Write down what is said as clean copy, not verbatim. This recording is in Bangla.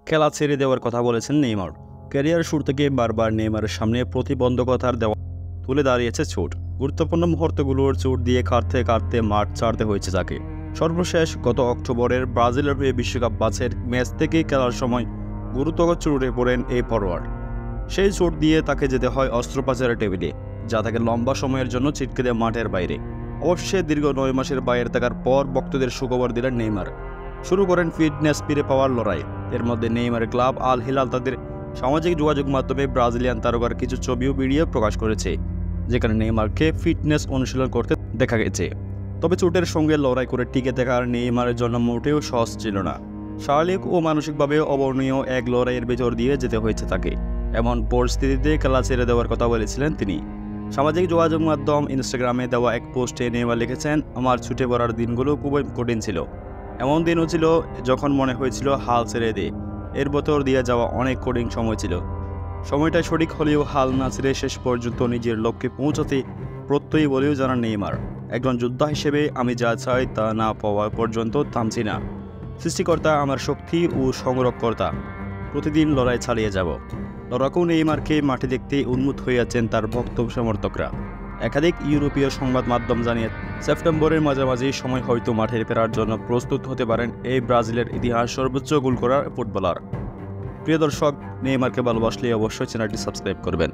খেলা ছেড়ে দেওয়ার কথা বলেছেন নেইমার। ক্যারিয়ার শুরু থেকে বারবার নেইমারের সামনে প্রতিবন্ধকতার দেওয়া তুলে দাঁড়িয়েছে চোট। গুরুত্বপূর্ণ মুহূর্তগুলোর চোট দিয়ে কাটতে কাটতে মাঠ ছাড়তে হয়েছে তাকে। সর্বশেষ গত অক্টোবরের ব্রাজিলের হয়ে বিশ্বকাপ বাছাইয়ের ম্যাচ থেকে খেলার সময় গুরুতর চোটে পড়েন এই ফরোয়ার্ড। সেই চোট দিয়ে তাকে যেতে হয় অস্ত্রোপচারের টেবিলে, যা তাকে লম্বা সময়ের জন্য ছিটকে দেয় মাঠের বাইরে। অবশ্যই দীর্ঘ 9 মাসের বাইরে থাকার পর ভক্তদের সুখবর দিলেন নেইমার। শুরু করেন ফিটনেস ফিরে পাওয়ার লড়াই। এর মধ্যে নেইমারের ক্লাব আল হিলাল তাদের সামাজিক যোগাযোগ মাধ্যমে ব্রাজিলিয়ান তারকার কিছু ছবি ও ভিডিও প্রকাশ করেছে, যেখানে নেইমারকে ফিটনেস অনুশীলন করতে দেখা গেছে। তবে চোটের সঙ্গে লড়াই করে টিকে থাকার নেইমারের জন্য মোটেও সহজ ছিল না। শারীরিক ও মানসিকভাবে অবর্ণীয় এক লড়াইয়ের ভেতর দিয়ে যেতে হয়েছে তাকে। এমন পরিস্থিতিতে খেলা ছেড়ে দেওয়ার কথা বলেছিলেন তিনি। সামাজিক যোগাযোগ মাধ্যম ইনস্টাগ্রামে দেওয়া এক পোস্টে নেইমার লিখেছেন, আমার ছুটে পড়ার দিনগুলো খুবই কঠিন ছিল। এমন দিনও ছিল যখন মনে হয়েছিল হাল ছেড়ে দে। এর ভেতর দিয়ে যাওয়া অনেক কঠিন সময় ছিল। সময়টা সঠিক হলেও হাল না ছেড়ে শেষ পর্যন্ত নিজের লক্ষ্যে পৌঁছাতে প্রত্যয়ী বলেও জানান নেইমার। একজন যোদ্ধা হিসেবে আমি যা চাই তা না পাওয়া পর্যন্ত থামছি না। সৃষ্টিকর্তা আমার শক্তি ও সংরক্ষকর্তা, প্রতিদিন লড়াই চালিয়ে যাব। লড়াকু নেইমারকে মাঠে দেখতে উন্মুখ হয়ে আছেন তার ভক্ত সমর্থকরা। একাধিক ইউরোপীয় সংবাদ মাধ্যম জানিয়ে সেপ্টেম্বরের মাঝামাঝি সময় হয়তো মাঠে ফেরার জন্য প্রস্তুত হতে পারেন এই ব্রাজিলের ইতিহাস সর্বোচ্চ গোল করা ফুটবলার। প্রিয় দর্শক, নেইমারকে ভালোবাসলে অবশ্যই চ্যানেলটি সাবস্ক্রাইব করবেন।